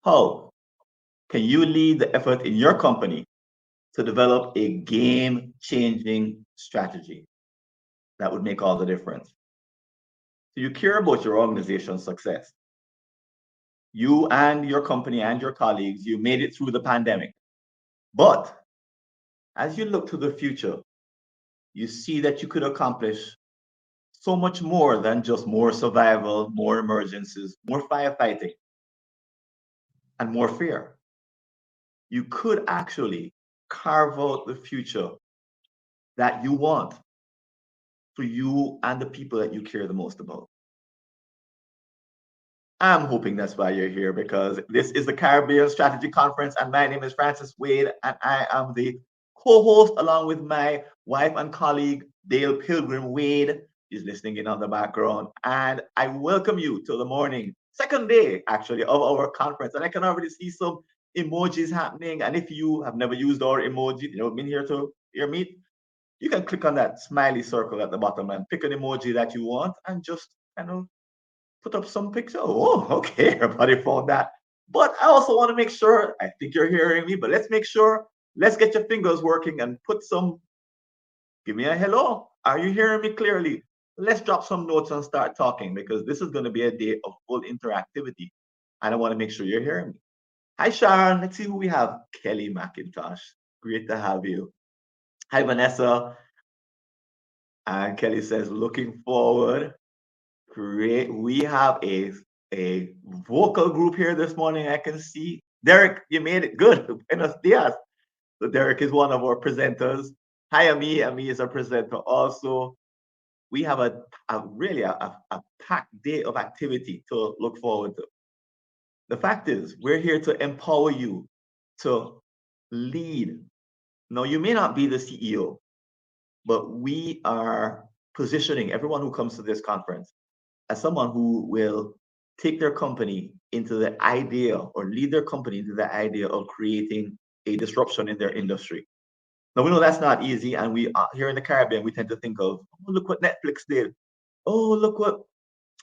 How can you lead the effort in your company to develop a game-changing strategy that would make all the difference? So you care about your organization's success. You and your company and your colleagues, you made it through the pandemic. But as you look to the future, you see that you could accomplish so much more than just more survival, more emergencies, more firefighting, and more fear. You could actually carve out the future that you want for you and the people that you care the most about. I'm hoping that's why you're here, because this is the Caribbean Strategy Conference, and my name is Francis Wade, and I am the co-host along with my wife and colleague, Dale Pilgrim Wade. Is listening in on the background. And I welcome you to the morning, second day actually, of our conference. And I can already see some emojis happening. And if you have never used our emoji, you know, been here to hear me, you can click on that smiley circle at the bottom and pick an emoji that you want and just kind of put up some picture. Oh, okay, everybody found that. But I also want to make sure, I think you're hearing me, but let's make sure, let's get your fingers working and put some, give me a hello. Are you hearing me clearly? Let's drop some notes and start talking, because this is going to be a day of full interactivity. And I want to make sure you're hearing me. Hi, Sharon. Let's see who we have. Kelly McIntosh. Great to have you. Hi, Vanessa. And Kelly says, looking forward. Great. We have a vocal group here this morning. I can see. Derek, you made it good. Buenos dias. So Derek is one of our presenters. Hi, Ami. Ami is a presenter also. We have really a packed day of activity to look forward to. The fact is, we're here to empower you to lead. Now, you may not be the CEO, but we are positioning everyone who comes to this conference as someone who will take their company into the idea, or lead their company into the idea of creating a disruption in their industry. Now, we know that's not easy, and we here in the Caribbean, we tend to think of, oh, look what Netflix did. Oh, look what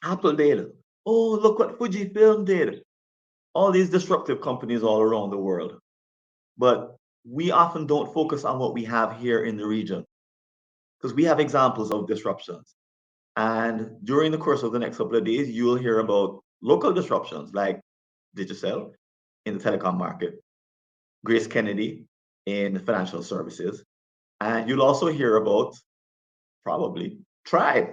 Apple did. Oh, look what Fujifilm did. All these disruptive companies all around the world. But we often don't focus on what we have here in the region, because we have examples of disruptions. And during the course of the next couple of days, you'll hear about local disruptions like Digicel in the telecom market, GraceKennedy in the financial services, and you'll also hear about probably Tribe,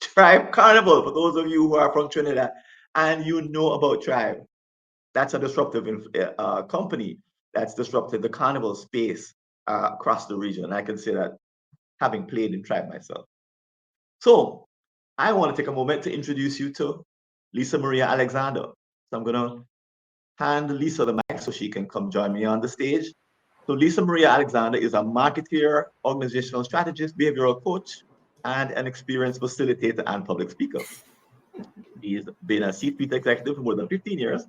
Tribe Carnival, for those of you who are from Trinidad and you know about Tribe. That's a disruptive company that's disrupted the carnival space across the region. I can say that having played in Tribe myself. So I want to take a moment to introduce you to Lisa Maria Alexander. So I'm going to hand Lisa the mic so she can come join me on the stage. So Lisa Maria Alexander is a marketeer, organizational strategist, behavioral coach, and an experienced facilitator and public speaker. She's been a C-suite executive for more than 15 years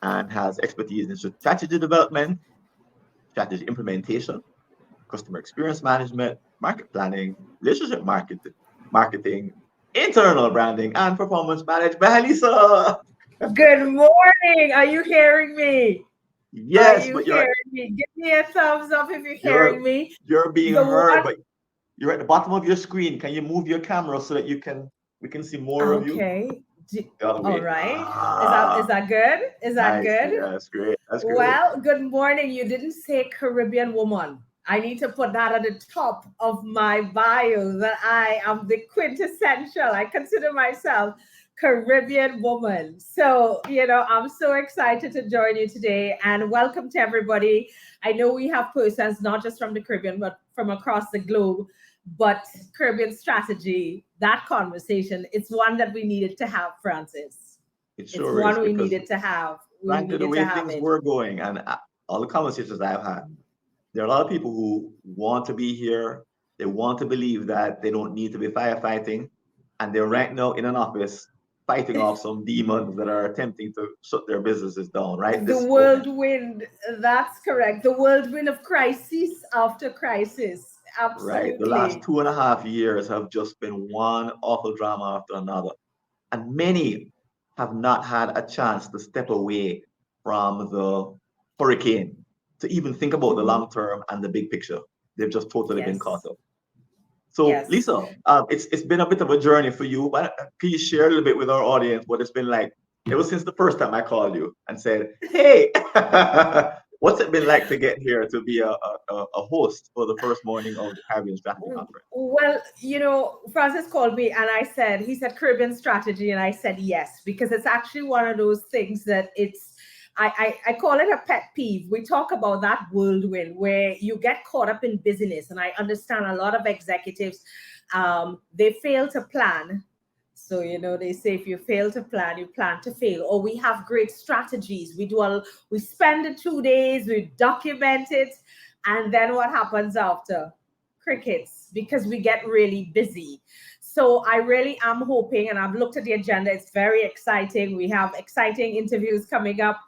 and has expertise in strategy development, strategy implementation, customer experience management, market planning, relationship marketing, internal branding, and performance management. Hi, Lisa. Good morning. Are you hearing me? Are Yes, you but hearing me? Give me a thumbs up if you're hearing you're me. you're being The heard, one. but you're at the bottom of your screen. Can you move your camera so that we can see more of you? Okay. The other All way. right. Is Ah, that good? Is that nice. good? Yeah, that's great. That's great. Well, good morning. You didn't say Caribbean woman. I need to put that at the top of my bio, that I am the quintessential. I consider myself Caribbean woman. So, I'm so excited to join you today, and welcome to everybody. I know we have persons not just from the Caribbean, but from across the globe. But Caribbean strategy, that conversation, it's one that we needed to have, Francis. It It's sure is, one we because needed to have. We frankly, the needed to way have things it. were going, and all the conversations I've had, there are a lot of people who want to be here. They want to believe that they don't need to be firefighting, and they're right now in an office fighting off some demons that are attempting to shut their businesses down. Right The this moment. whirlwind, that's correct. The whirlwind of crisis after crisis. Right, the last Absolutely. 2.5 years have just been one awful drama after another, and many. have not had a chance to step away from the hurricane to even think about the Mhm. long term and the big picture. They've just totally been caught Yes. up. So, Yes. Lisa, it's been a bit of a journey for you. But can you share a little bit with our audience what it's been like ever since the first time I called you and said, "Hey, what's it been like to get here to be a host for the first morning of the Caribbean Strategy Conference?" Well, Francis called me and he said Caribbean strategy. And I said yes, because it's actually one of those things that I call it a pet peeve. We talk about that whirlwind where you get caught up in business. And I understand a lot of executives, they fail to plan. So, they say if you fail to plan, you plan to fail. Or we have great strategies. We spend the 2 days, we document it. And then what happens after? Crickets, because we get really busy. So I really am hoping, and I've looked at the agenda. It's very exciting. We have exciting interviews coming up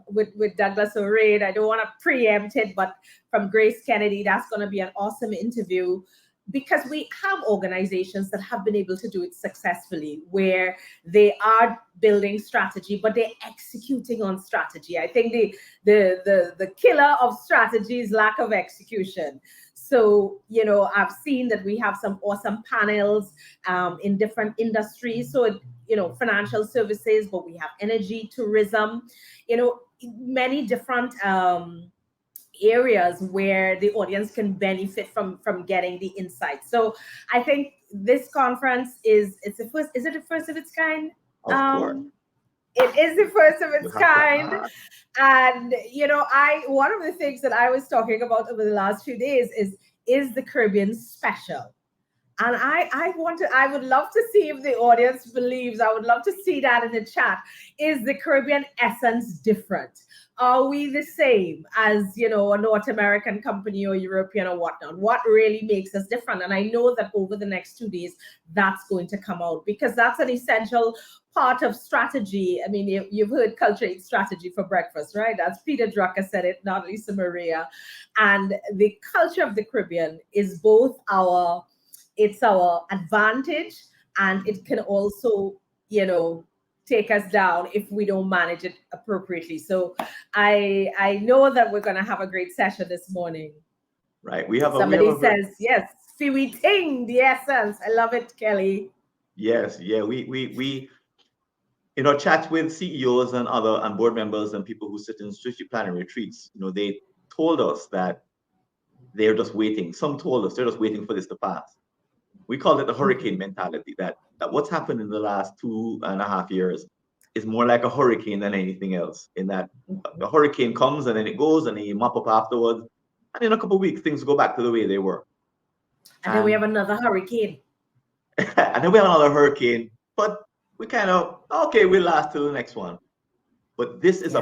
with Douglas Orane. I don't want to preempt it, but from GraceKennedy, that's going to be an awesome interview, because we have organizations that have been able to do it successfully, where they are building strategy, but they're executing on strategy. I think the killer of strategy is lack of execution. So, I've seen that we have some awesome panels in different industries. So, financial services, but we have energy, tourism, many different areas where the audience can benefit from getting the insights. So I think this conference it's the first. Is it the first of its kind? Of course, It is the first of you its have to kind. ask. And I one of the things that I was talking about over the last few days is the Caribbean special. And I would love to see if the audience believes, I would love to see that in the chat. Is the Caribbean essence different? Are we the same as, a North American company or European or whatnot? What really makes us different? And I know that over the next 2 days, that's going to come out, because that's an essential part of strategy. I mean, you've heard culture eats strategy for breakfast, right? That's Peter Drucker said it, not Lisa Maria. And the culture of the Caribbean is both it's our advantage, and it can also take us down if we don't manage it appropriately. So I know that we're going to have a great session this morning. Right. We have Somebody a very says yes, Fiwi Ting, the essence. I love it, Kelly. yes, yeah. We in our chats with CEOs and other and board members and people who sit in strategic planning retreats, they told us that they're just waiting. Some told us they're just waiting for this to pass. We call it the hurricane Mhm. mentality, that what's happened in the last 2.5 years is more like a hurricane than anything else. In that the hurricane comes and then it goes and then you mop up afterwards. And in a couple of weeks, things go back to the way they were. And then we have And another hurricane. and then we have another hurricane, but we kind of okay, we'll last till the next one. But Yeah, this is a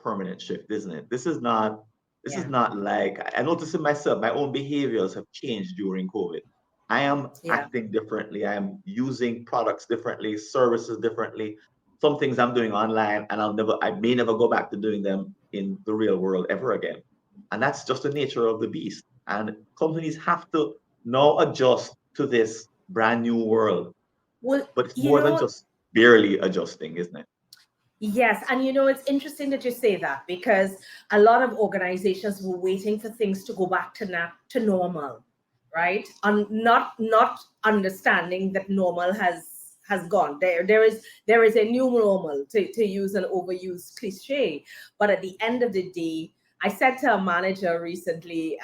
permanent shift, isn't it? This is yeah, not like I notice it myself, my own behaviors have changed during COVID. I am yeah. acting differently. I am using products differently, services differently. Some things I'm doing online and I may never go back to doing them in the real world ever again. And that's just the nature of the beast. And companies have to now adjust to this brand new world. Well, But it's more than just barely adjusting, isn't it? yes, and it's interesting that you say that, because a lot of organizations were waiting for things to go back to normal, right? And not understanding that normal has gone. There is a new normal, to use an overused cliche. But at the end of the day, I said to a manager recently,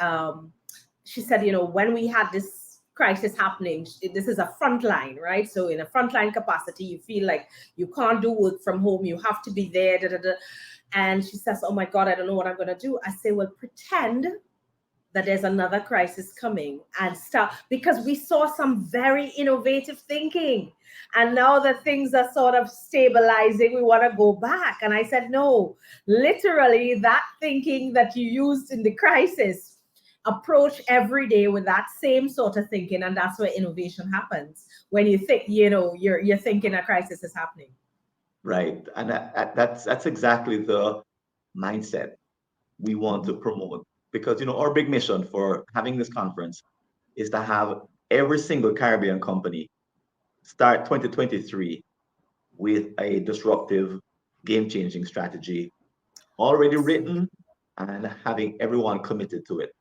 she said, when we had this crisis happening, this is a frontline, right? So in a frontline capacity, you feel like you can't do work from home, you have to be there. Da, da, da. And she says, oh my God, I don't know what I'm going to do. I say, well, pretend that there's another crisis coming and start, because we saw some very innovative thinking. And now that things are sort of stabilizing, we want to go back. And I said, no, literally, that thinking that you used in the crisis, approach every day with that same sort of thinking. And that's where innovation happens. When you think, you're thinking a crisis is happening. Right. And that's exactly the mindset we want to Mhm. promote because our big mission for having this conference is to have every single Caribbean company start 2023 with a disruptive, game-changing strategy already written and having everyone committed to it.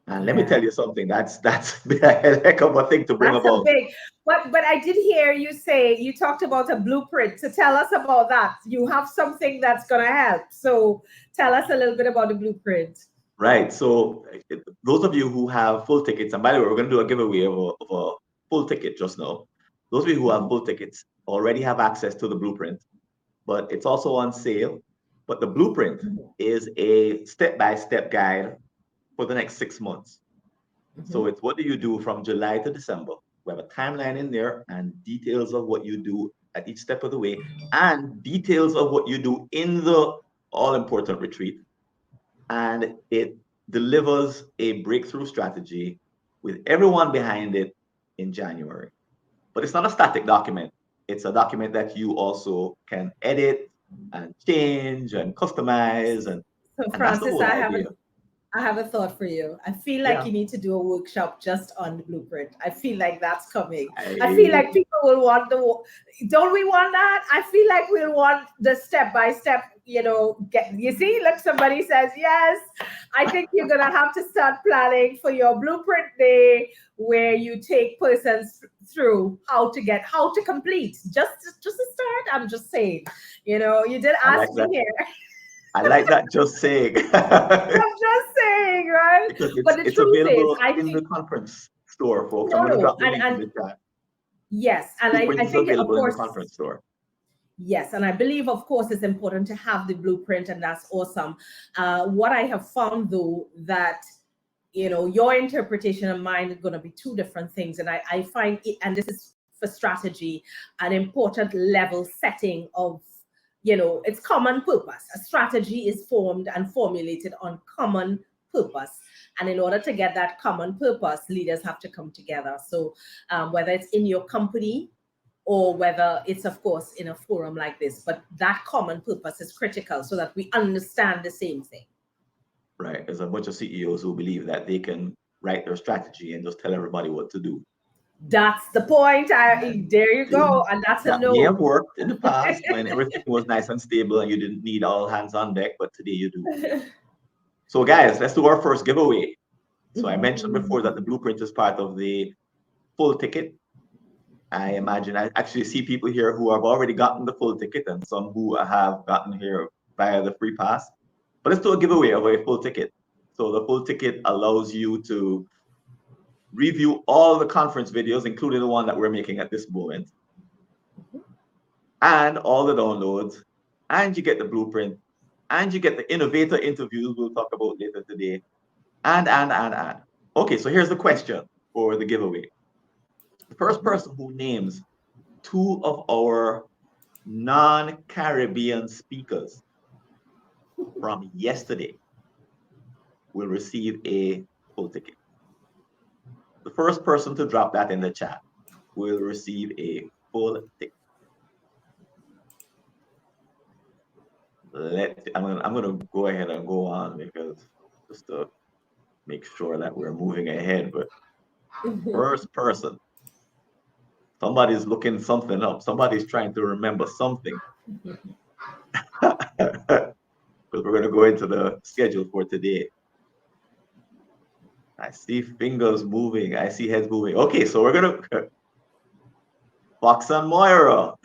And let me tell Yeah. you something, that's a heck of a thing to bring That's a about. big, but I did hear you say you talked about a blueprint. So tell us about that. You have something that's gonna help. So tell us a little bit about the blueprint. Right. So those of you who have full tickets, and by the way, we're going to do a giveaway of a full ticket just now. Those of you who have full tickets already have access to the blueprint, but it's also on sale. But the blueprint is a step-by-step guide for the next 6 months. So it's what do you do from July to December. We have a timeline in there and details of what you do at each step of the way, and details of what you do in the all-important retreat. And it delivers a breakthrough strategy with everyone behind it in January. But it's not a static document. It's a document that you also can edit and change and customize, So and that's the Francis, whole idea. I have a thought for you. I feel like Yeah. you need to do a workshop just on the blueprint. I feel like that's coming. I feel I, like people will want don't we want that? I feel like we'll want the step by step, you see, look, somebody says yes. I think you're gonna have to start planning for your blueprint day where you take persons through how to complete. Just a start. I'm just saying, you did I like ask me that. here. I like that just saying. I'm just saying, right? Because But the it's truth is, available I in the think conference store, folks. I'm no, going to no, drop the link in and the chat. yes, and Blueprint I is think of available in the course, conference store. yes, and I believe of course it's important to have the blueprint, and that's awesome. What I have found though that your interpretation and mine are going to be two different things, and I find it, and this is for strategy, an important level setting of it's common purpose. A strategy is formed and formulated on common purpose. And in order to get that common purpose, leaders have to come together. So whether it's in your company or whether it's, of course, in a forum like this, but that common purpose is critical so that we understand the same thing. Right. There's a bunch of CEOs who believe that they can write their strategy and just tell everybody what to do. That's the point. There you go. And that's a That may have no. worked in the past when everything was nice and stable and you didn't need all hands on deck, but today you do. So guys, let's do our first giveaway. So I mentioned before that the blueprint is part of the full ticket. I imagine I actually see people here who have already gotten the full ticket and some who have gotten here via the free pass. But let's do a giveaway of a full ticket. So the full ticket allows you to review all the conference videos, including the one that we're making at this moment, and all the downloads, and you get the blueprint, and you get the innovator interviews we'll talk about later today, and. Okay, so here's the question for the giveaway. The first person who names two of our non-Caribbean speakers from yesterday will receive a full ticket. The first person to drop that in the chat will receive a full ticket. I'm gonna go ahead and go on because just to make sure that we're moving ahead. But first person, somebody's looking something up. Somebody's trying to remember something. Because we're gonna go into the schedule for today. I see fingers moving. I see heads moving. Okay, so we're gonna Fox and Moira.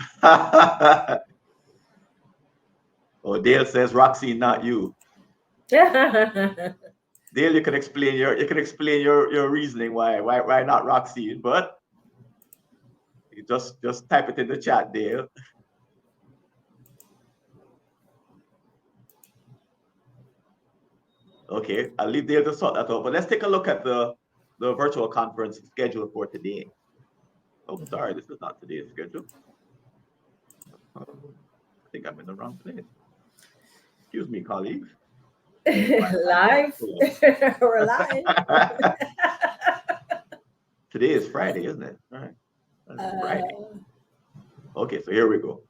Oh, Dale says Roxy, not you. Dale, you can explain your reasoning why not Roxy, but you just type it in the chat, Dale. Okay, I'll leave Dale to sort that out. But let's take a look at the virtual conference schedule for today. Oh, sorry, this is not today's schedule. I think I'm in the wrong place. Excuse me, colleagues. Live. We're live. Today is Friday, isn't it? All right. Friday. Okay, so here we go.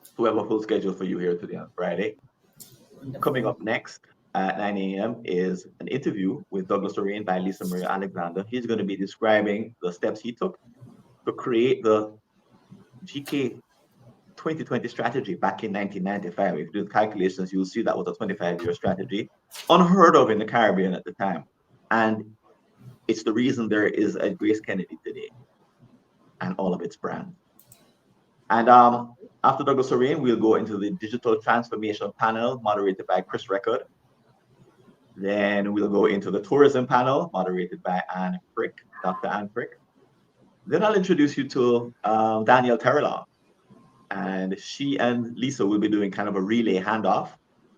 So we have a full schedule for you here today on Friday. Wonderful. Coming up next at 9 a.m. is an interview with Douglas Orane by Lisa Maria Alexander. He's going to be describing the steps he took to to create the GK 2020 strategy back in 1995. If you do the calculations, you'll see that was a 25-year strategy, unheard of in the Caribbean at the time. And it's the reason there is a GraceKennedy today and all of its brands. And after Douglas Orane, we'll go into the digital transformation panel moderated by Chris Record. Then we'll go into the tourism panel moderated by Anne Frick, Dr. Anne Frick. Then I'll introduce you to Danielle Terrell. And she and Lisa will be doing kind of a relay handoff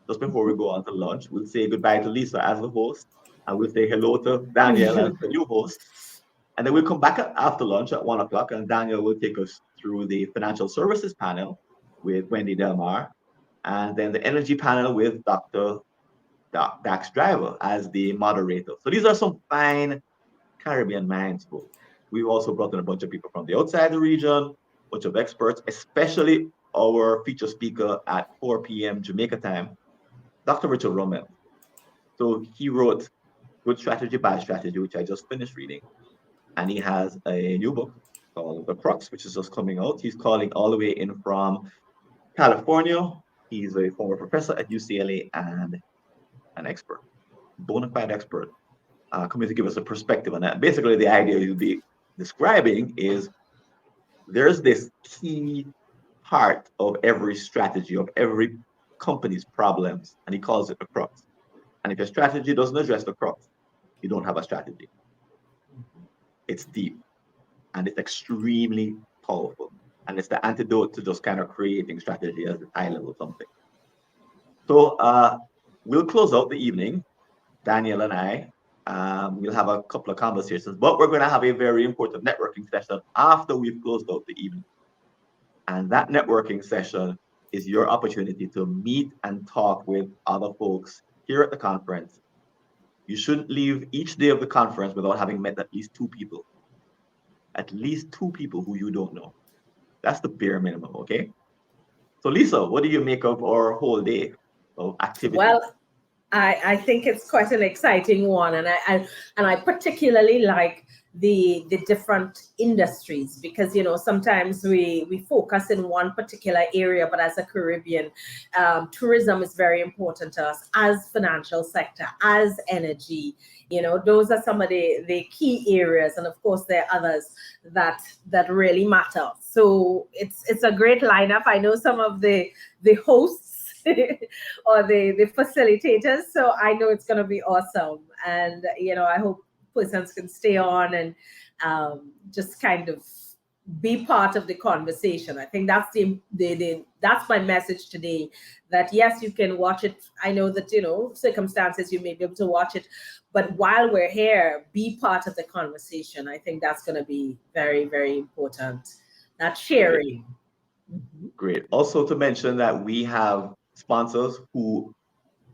just before we go on to lunch. We'll say goodbye to Lisa as the host, and we'll say hello to Danielle as the new host. And then we'll come back after lunch at 1 o'clock, and Danielle will take us through the financial services panel with Wendy Delmar, and then the energy panel with Dr. Dax Driver as the moderator. So these are some fine Caribbean minds, folks. We've also brought in a bunch of people from the outside the region, bunch of experts, especially our feature speaker at 4 p.m. Jamaica time, Dr. Richard Roman. So he wrote Good Strategy, Bad Strategy, which I just finished reading. And he has a new book called The Crux, which is just coming out. He's calling all the way in from California. He's a former professor at UCLA and an expert, bona fide expert, coming to give us a perspective on that. Basically, the idea you'll be describing is there's this key part of every strategy, of every company's problems, and he calls it the crux. And if your strategy doesn't address the crux, you don't have a strategy. It's deep and it's extremely powerful. And it's the antidote to just kind of creating strategy as a high level something. So we'll close out the evening, Daniel and I. We'll have a couple of conversations, but we're going to have a very important networking session after we've closed out the evening. And that networking session is your opportunity to meet and talk with other folks here at the conference. You shouldn't leave each day of the conference without having met at least 2 people. At least 2 people who you don't know. That's the bare minimum, okay? So Lisa, what do you make of our whole day of activity? Well, I think it's quite an exciting one, and I particularly like the different industries, because sometimes we focus in one particular area, but as a Caribbean, tourism is very important to us, as financial sector, as energy. Those are some of the key areas, and of course there are others that really matter. So it's a great lineup. I know some of the hosts or the facilitators, so I know it's going to be awesome. And I hope persons can stay on and just kind of be part of the conversation. I think that's that's my message today, that yes, you can watch it. I know that circumstances you may be able to watch it, but while we're here, be part of the conversation. I think that's going to be very, very important, that sharing. Great. Also to mention that we have sponsors who,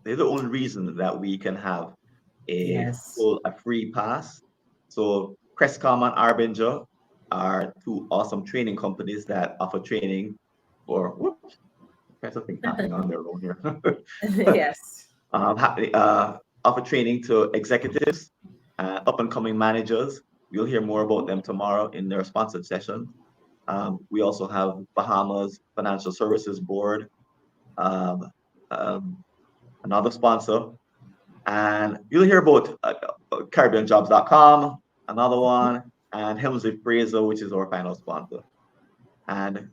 they're the only reason that we can have a free pass. So Crestcom and Arbinger are 2 awesome training companies that offer training for, whoops, there's something happening on their own here. Yes. Offer training to executives, up and coming managers. You'll hear more about them tomorrow in their sponsored session. We also have Bahamas Financial Services Board, another sponsor, and you'll hear about CaribbeanJobs.com, another one, and Helmsley Fraser, which is our final sponsor. And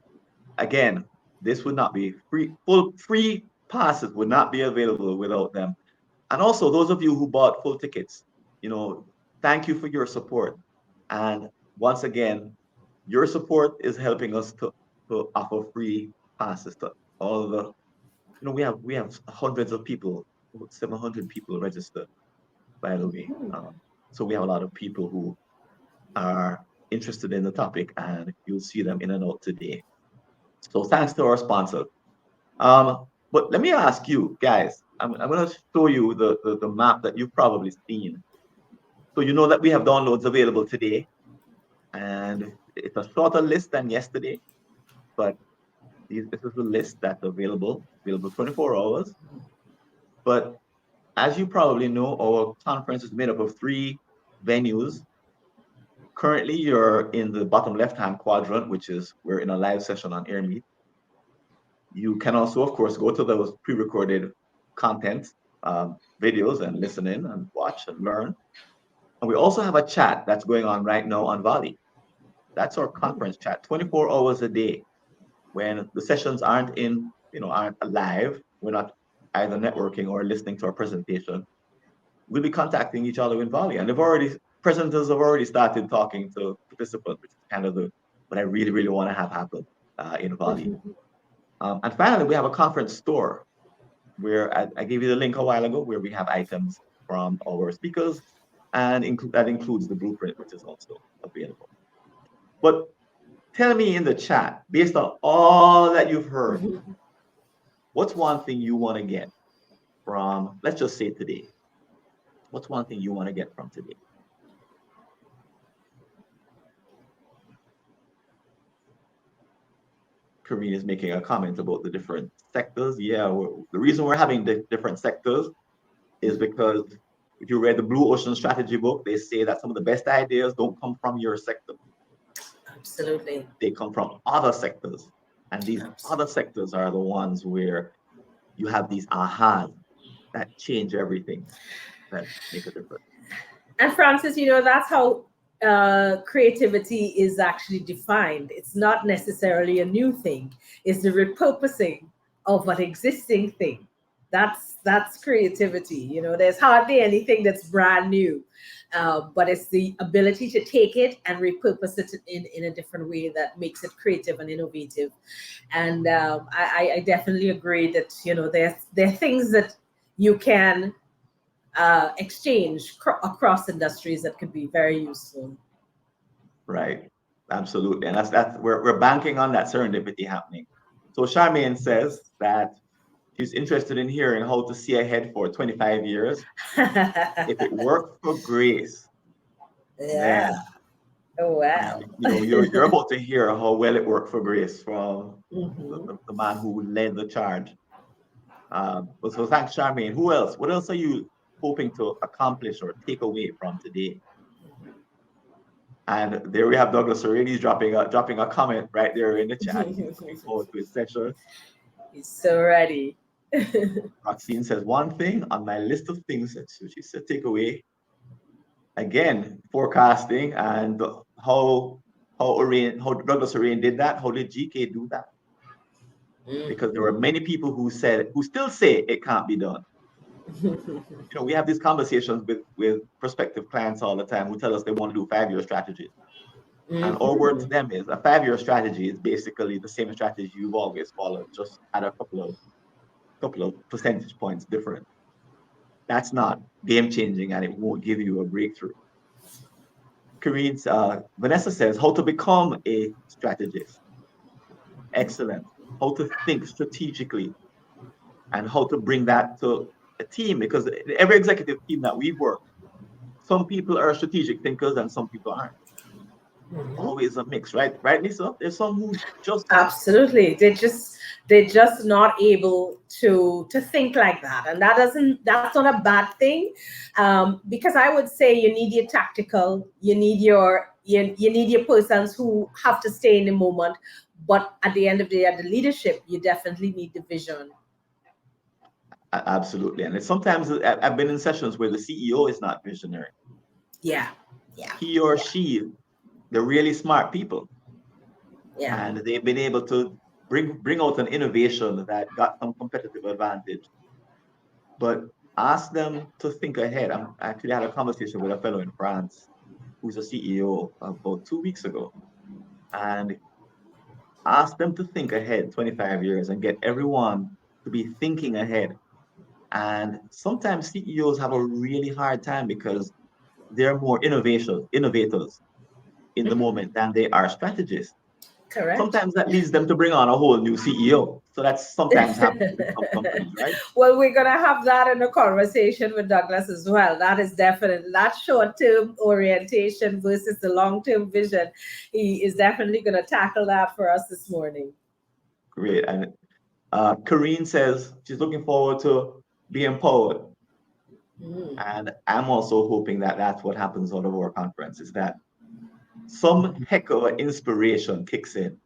again, this would not be free passes would not be available without them. And also those of you who bought full tickets, thank you for your support. And once again, your support is helping us to offer free passes to all of the, we have hundreds of people, 700 people registered, by the way. So we have a lot of people who are interested in the topic, and you'll see them in and out today. So thanks to our sponsor. But let me ask you guys, I'm going to show you the map that you've probably seen. So you know that we have downloads available today, and it's a shorter list than yesterday, but this is the list that's available 24 hours. But as you probably know, our conference is made up of 3 venues. Currently, you're in the bottom left-hand quadrant, which is we're in a live session on AirMeet. You can also, of course, go to those pre-recorded content videos and listen in and watch and learn. And we also have a chat that's going on right now on Volley. That's our conference chat, 24 hours a day. When the sessions aren't live, we're not either networking or listening to our presentation. We'll be contacting each other in Volley, and presenters have already started talking to participants, which is kind of what I really, really want to have happen in Volley. And finally, we have a conference store where I gave you the link a while ago, where we have items from our speakers, and that includes the blueprint, which is also available. But tell me in the chat, based on all that you've heard, what's one thing you want to get from, let's just say today? What's one thing you want to get from today? Karine is making a comment about the different sectors. Yeah, the reason we're having the different sectors is because if you read the Blue Ocean Strategy book, they say that some of the best ideas don't come from your sector. Absolutely. They come from other sectors. And these other sectors are the ones where you have these ahas that change everything, that make a difference. And Francis, that's how creativity is actually defined. It's not necessarily a new thing. It's the repurposing of an existing thing. That's creativity. There's hardly anything that's brand new, but it's the ability to take it and repurpose it in a different way that makes it creative and innovative. And I definitely agree that there are things that you can exchange across industries that could be very useful. Right, absolutely, and that's we're banking on that serendipity happening. So Charmaine says that she's interested in hearing how to see ahead for 25 years. If it worked for Grace, yeah. then, oh wow, you're about to hear how well it worked for Grace from the man who led the charge. So thanks, Charmaine. Who else? What else are you hoping to accomplish or take away from today? And there we have Douglas Orane. He's dropping a comment right there in the chat. He's looking forward to his session. He's so ready. Roxine says, one thing on my list of things that she said take away, again, forecasting and how Douglas Orane did that. How did GK do that? Because there were many people who still say it can't be done. We have these conversations with prospective clients all the time who tell us they want to do 5-year strategies. And our word to them is a 5-year strategy is basically the same strategy you've always followed, just at a couple of percentage points different. That's not game changing, and it won't give you a breakthrough. Vanessa says how to become a strategist. Excellent. How to think strategically and how to bring that to a team, because every executive team that we work, some people are strategic thinkers and some people aren't. Always a mix, right, Lisa? There's some who just absolutely, they're just not able to think like that, and that's not a bad thing, because I would say you need your tactical, you need your persons who have to stay in the moment, but at the end of the day, at the leadership, you definitely need the vision. Absolutely. And sometimes I've been in sessions where the CEO is not visionary. Yeah. He or she, they're really smart people. Yeah. And they've been able to bring out an innovation that got some competitive advantage. But ask them to think ahead. I actually had a conversation with a fellow in France who's a CEO about 2 weeks ago. And ask them to think ahead 25 years and get everyone to be thinking ahead. And sometimes CEOs have a really hard time because they're more innovators in the moment than they are strategists. Correct. Sometimes that leads them to bring on a whole new CEO. So that's sometimes happens with some companies, right? Well, we're going to have that in a conversation with Douglas as well. That is definitely that short-term orientation versus the long-term vision. He is definitely going to tackle that for us this morning. Great. And Karine says she's looking forward to being empowered. And I'm also hoping that that's what happens out of our conference, is that some heck of an inspiration kicks in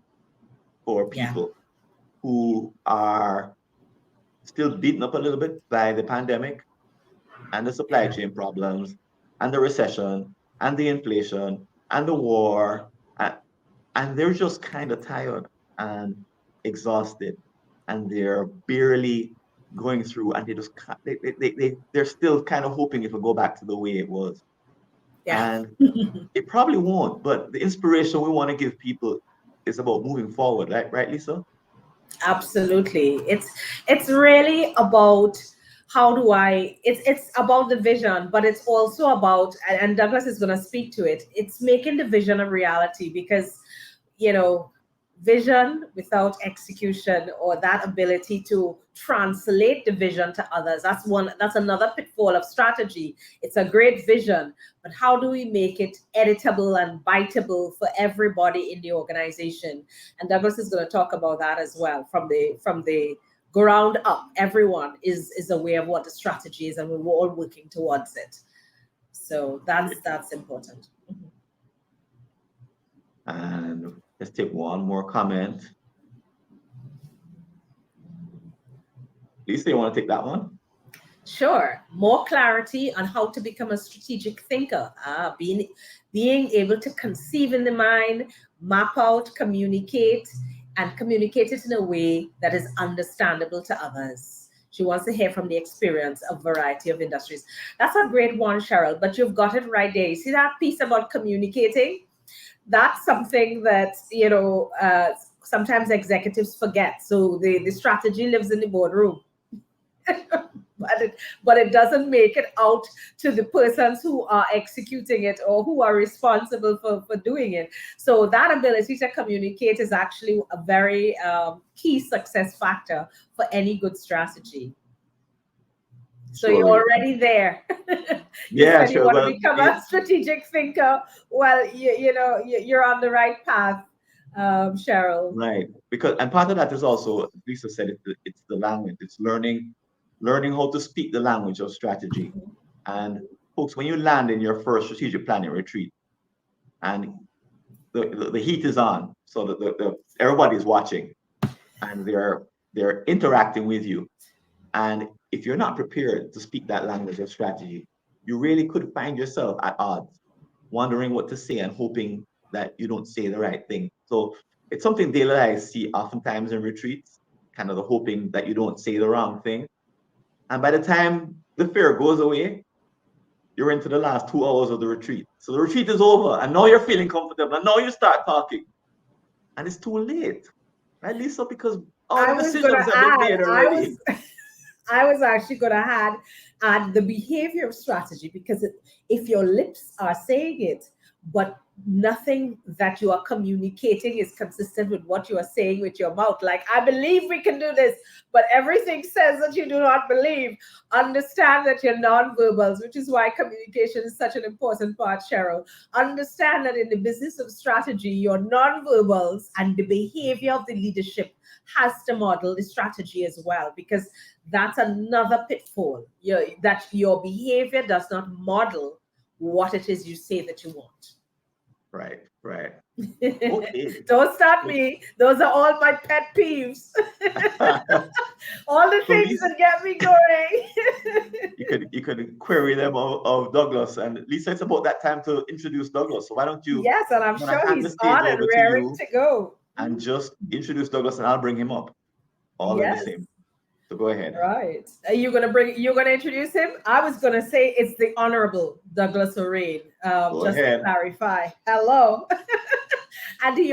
for Yeah. people who are still beaten up a little bit by the pandemic and the supply Yeah. chain problems and the recession and the inflation and the war. And they're just kind of tired and exhausted. And they're barely going through and they just they're still kind of hoping it will go back to the way it was. Yeah. And it probably won't, but the inspiration we want to give people is about moving forward, right, Lisa? Absolutely. It's really about how do I it's about the vision, but it's also about, and Douglas is going to speak to it, it's making the vision a reality, because you know, vision without execution, or that ability to translate the vision to others, that's another pitfall of strategy. It's a great vision, but how do we make it editable and biteable for everybody in the organization? And Douglas is going to talk about that as well, from the ground up. Everyone is aware of what the strategy is, and we're all working towards it. So that's important. And let's take one more comment. Lisa, you want to take that one? Sure. More clarity on how to become a strategic thinker. Being able to conceive in the mind, map out, communicate, and communicate it in a way that is understandable to others. She wants to hear from the experience of variety of industries. That's a great one, Cheryl, but you've got it right there. You see that piece about communicating? That's something that, sometimes executives forget. So the strategy lives in the boardroom. but it doesn't make it out to the persons who are executing it or who are responsible for doing it. So that ability to communicate is actually a very key success factor for any good strategy. So Sure. you're already there. You Yeah, said you sure. want Well, to become a strategic thinker. Well, you're on the right path, Cheryl. right. Because and part of that is also, Lisa said, it's the language. It's learning how to speak the language of strategy. And folks, when you land in your first strategic planning retreat, and the heat is on, so that everybody's watching, and they're interacting with you. And if you're not prepared to speak that language of strategy, you really could find yourself at odds, wondering what to say and hoping that you don't say the right thing. So it's something Dale and I see oftentimes in retreats, kind of the hoping that you don't say the wrong thing. And by the time the fear goes away, you're into the last 2 hours of the retreat. So the retreat is over, and now you're feeling comfortable, and now you start talking, and it's too late, right, Lisa? Because all I the was gonna decisions have been add, made already. I was actually going to add the behavior of strategy, because if your lips are saying it, but nothing that you are communicating is consistent with what you are saying with your mouth, like, I believe we can do this, but everything says that you do not believe, understand that you're nonverbals, which is why communication is such an important part, Cheryl. Understand that in the business of strategy, your nonverbals and the behavior of the leadership has to model the strategy as well, because that's another pitfall, that your behavior does not model what it is you say that you want. Right. Okay. Don't start me. Those are all my pet peeves. All the So things Lisa, that get me going. you could query them of Douglas. And Lisa, it's about that time to introduce Douglas. So why don't you, Yes, and I'm I'm gonna sure hand the he's stage on and over to raring you to go. and just introduce Douglas, and I'll bring him up all in the Yes. same. So go ahead. Right. You're gonna introduce him? I was gonna say it's the Honorable Douglas Orane. Go Just to ahead. clarify. Hello. And he